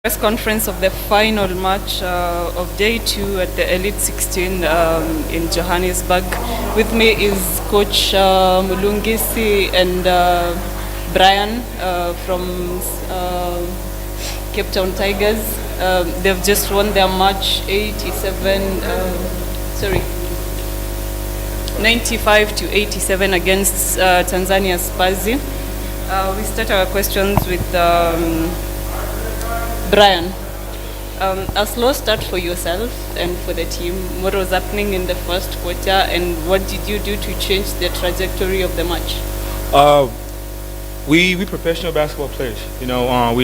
Press conference of the final match of day 2 at the Elite 16 in Johannesburg. With me is Coach Mulungisi and Brian from Cape Town Tigers. They've just won their match 95 to 87 against Tanzania's Pazi. We start our questions with Brian. A slow start for yourself and for the team. What was happening in the first quarter, and what did you do to change the trajectory of the match? We professional basketball players. We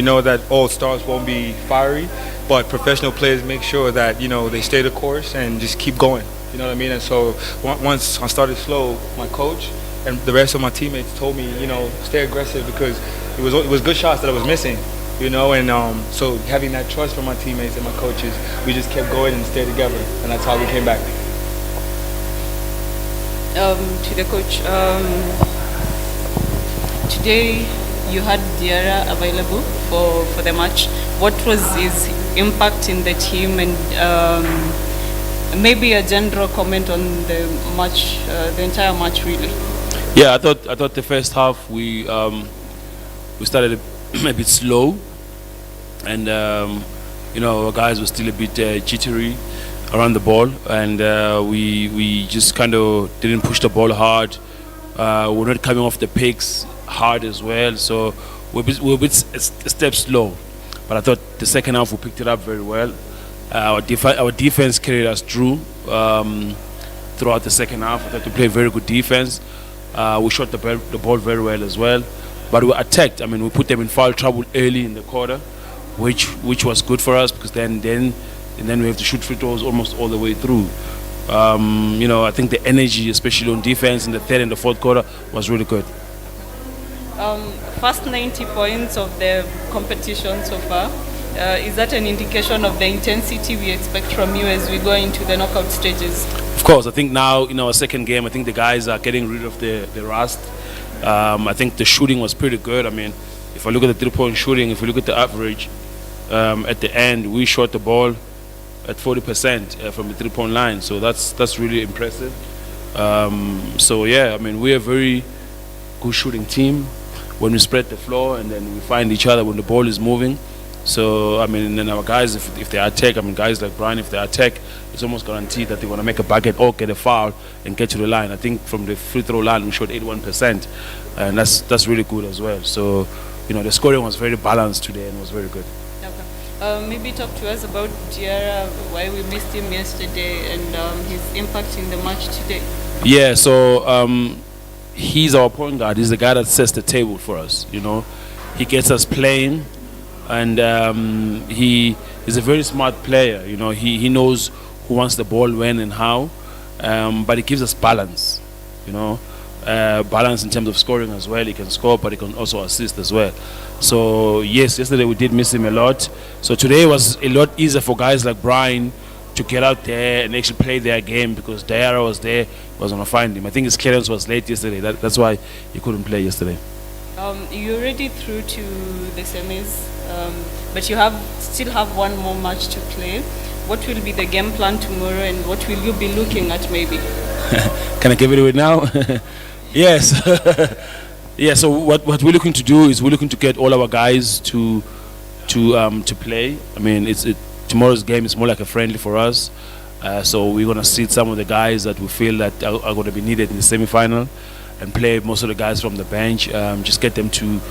know that all stars won't be fiery, but professional players make sure that they stay the course and just keep going. You know what I mean? And so once I started slow, my coach and the rest of my teammates told me, stay aggressive, because it was good shots that I was missing. And so having that trust from my teammates and my coaches, we just kept going and stayed together, and that's how we came back. To the coach, today you had Diarra available for the match. What was his impact in the team, and maybe a general comment on the match, the entire match, really? Yeah, I thought the first half we started a bit slow, and our guys were still a bit jittery around the ball, and we just kind of didn't push the ball hard. We're not coming off the picks hard as well, so we're a bit a step slow. But I thought the second half we picked it up very well. Our defense carried us through throughout the second half. I thought we played very good defense. We shot the ball very well as well. But we attacked. I mean, we put them in foul trouble early in the quarter, which was good for us, because then we have to shoot free throws almost all the way through. I think the energy, especially on defense in the third and the fourth quarter, was really good. First 90 points of the competition so far. Is that an indication of the intensity we expect from you as we go into the knockout stages? Of course. I think now in our second game, I think the guys are getting rid of the rust. I think the shooting was pretty good. I mean, if I look at the three-point shooting, if we look at the average, at the end, we shot the ball at 40% from the three-point line. So that's really impressive. So yeah, I mean, we're a very good shooting team when we spread the floor, and then we find each other when the ball is moving. So, I mean, and then our guys, if they attack, I mean, guys like Brian, if they attack, it's almost guaranteed that they're going to make a bucket or get a foul and get to the line. I think from the free throw line, we shot 81%, and that's really good as well. So, the scoring was very balanced today and was very good. Okay. Maybe talk to us about Diarra, why we missed him yesterday, and his impact in the match today. Yeah, so he's our point guard. He's the guy that sets the table for us, He gets us playing. And he is a very smart player. He knows who wants the ball, when, and how. But he gives us balance. Balance in terms of scoring as well. He can score, but he can also assist as well. So yes, yesterday we did miss him a lot. So today was a lot easier for guys like Brian to get out there and actually play their game, because Diarra was there, was going to find him. I think his clearance was late yesterday. That's why he couldn't play yesterday. You're already through to the semis, but you still have one more match to play. What will be the game plan tomorrow, and what will you be looking at, maybe? Can I give it away now? Yes. Yeah. So what we're looking to do is we're looking to get all our guys to play. I mean, tomorrow's game is more like a friendly for us. So we're gonna sit some of the guys that we feel that are going to be needed in the semi-final, and play most of the guys from the bench. Just get them to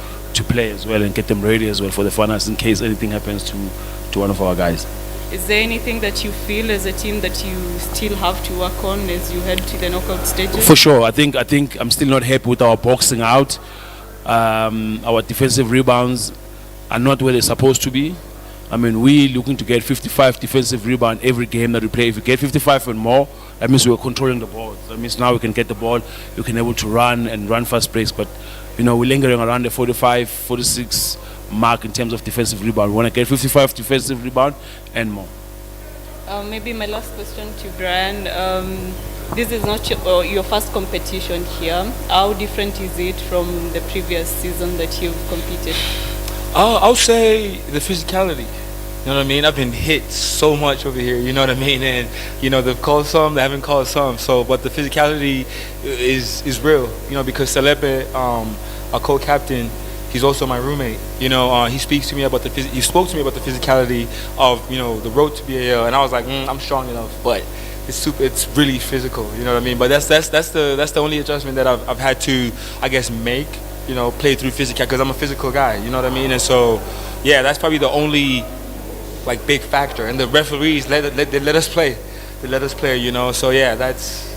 play as well, and get them ready as well for the finals in case anything happens to one of our guys. Is there anything that you feel as a team that you still have to work on as you head to the knockout stages? For sure. I think I'm still not happy with our boxing out. Our defensive rebounds are not where they're supposed to be. I mean, we're looking to get 55 defensive rebound every game that we play. If we get 55 and more, that means we're controlling the ball. That means now we can get the ball, we can able to run fast breaks. But we're lingering around the 45, 46 mark in terms of defensive rebound. We want to get 55 defensive rebound and more. Maybe my last question to Brian. This is not your first competition here. How different is it from the previous season that you've competed? I'll say the physicality. You know what I mean? I've been hit so much over here. You know what I mean? And you know they've called some, they haven't called some. So, but the physicality is real. You know, because Selepe, our co-captain, he's also my roommate. You know, he speaks to me about he spoke to me about the physicality of the road to B.A.L. and I was like, I'm strong enough, but it's really physical. You know what I mean? But that's the only adjustment that I've had to, I guess, make. You know, play through physical because I'm a physical guy. You know what I mean? And so, yeah, that's probably the only like big factor. And the referees they let us play. They let us play. You know, so yeah, that's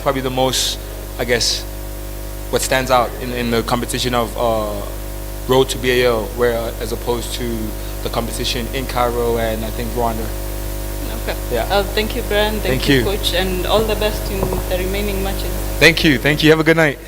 probably the most, I guess, what stands out in the competition of road to B.A.L. where as opposed to the competition in Cairo and I think Rwanda. Okay. Yeah. Thank you, Brian. Thank you, coach, and all the best in the remaining matches. Thank you. Thank you. Have a good night.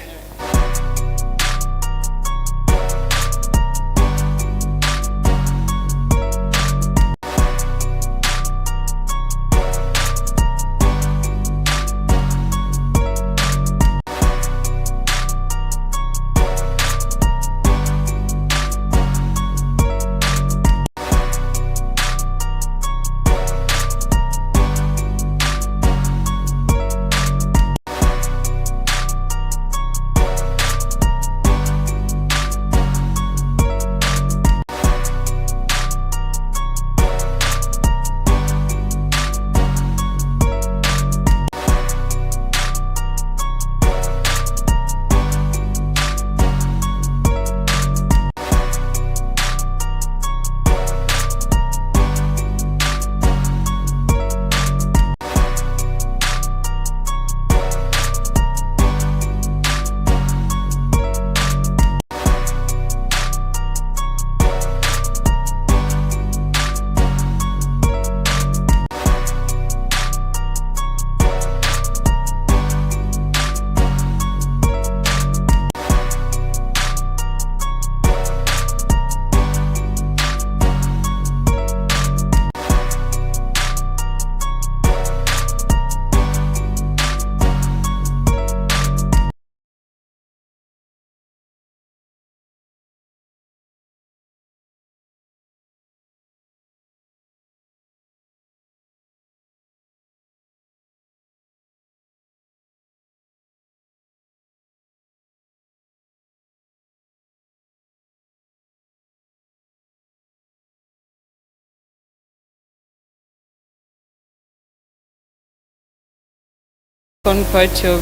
On part of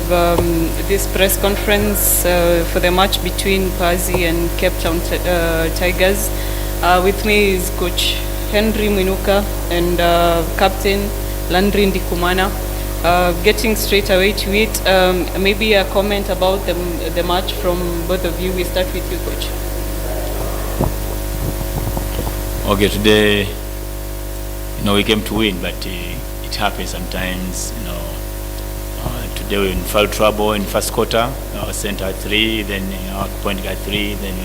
this press conference for the match between Pazi and Cape Town Tigers. With me is Coach Henry Mwinuka and Captain Landry Ndikumana. Getting straight away to it, maybe a comment about the match from both of you. We start with you, Coach. Okay, today, we came to win, but it happens sometimes, Today we were in foul trouble in first quarter. Our center had 3, then our point guard 3, then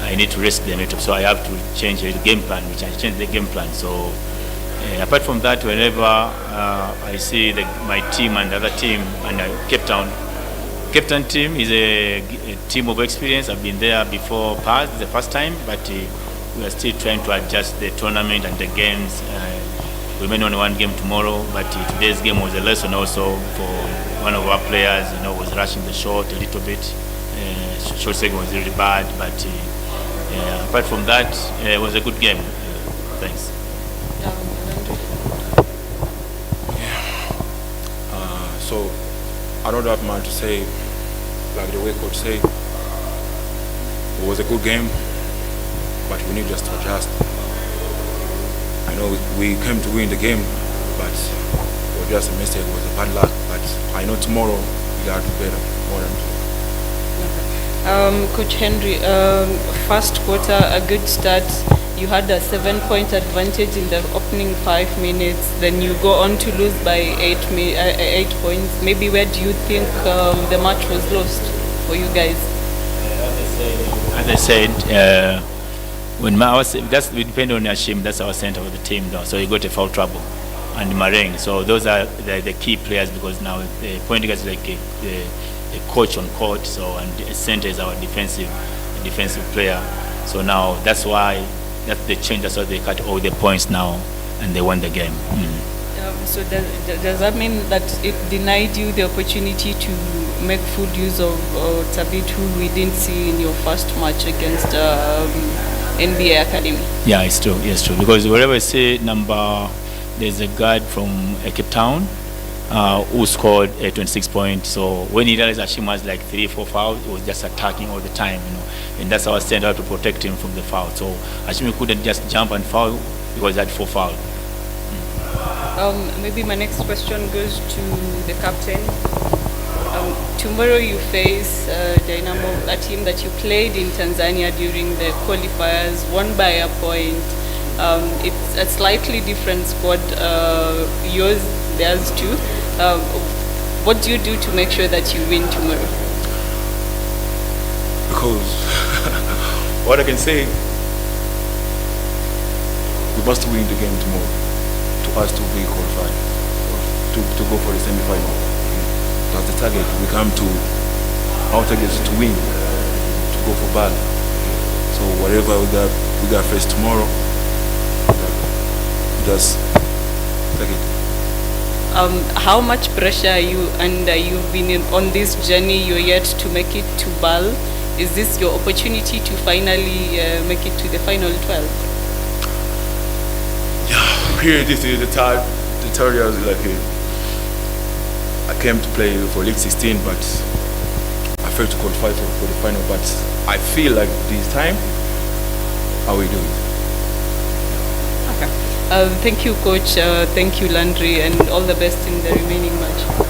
I need to risk them. So I have to change the game plan, which I changed the game plan. So apart from that, whenever I see my team and the other team, and Cape Town team is a team of experience. I've been there before Pazi the first time, but we are still trying to adjust the tournament and the games. We may only one game tomorrow, but today's game was a lesson also for one of our players. Was rushing the shot a little bit. Short second was really bad, but apart from that, it was a good game. Thanks. So I don't have much to say. Like the way coach said, it was a good game, but we need just to adjust. I know we came to win the game, but it was just a mistake. It was a bad luck. But I know tomorrow we got to do better. Coach Henry, first quarter, a good start. You had a 7-point advantage in the opening 5 minutes. Then you go on to lose by 8 points. Maybe where do you think the match was lost for you guys? As I said, when we depend on Hashim, that's our center of the team though. So he got a foul trouble, and Mareng. So those are the key players, because now the point guard is like the coach on court. So and the center is our defensive player. So now that's that's the change. That's why they cut all the points now, and they won the game. So does that mean that it denied you the opportunity to make full use of Tabit, who we didn't see in your first match against NBA Academy? Yeah, it's true. Yes, true. Because wherever I say there's a guard from Cape Town who scored a 26 points. So when he realized Hashim has like 3-4 fouls, he was just attacking all the time, And that's how I sent out to protect him from the foul. So Hashim couldn't just jump and foul because he had 4 fouls. Maybe my next question goes to the captain. Tomorrow you face Dynamo, a team that you played in Tanzania during the qualifiers, won by a point. It's a slightly different squad, yours, theirs too. What do you do to make sure that you win tomorrow? Because what I can say, we must win the game tomorrow to us to be qualified, to go for the semi-final. That's the target. We come to our target is to win, to go for B.A.L. So whatever we got faced tomorrow, just take it. How much pressure are you under? You've been on this journey, you're yet to make it to B.A.L. Is this your opportunity to finally make it to the final 12? Yeah, here this is the third year. Like I came to play for League 16, but I failed to qualify for the final. But I feel like this time I will do it. Okay. Thank you, Coach. Thank you, Landry, and all the best in the remaining match.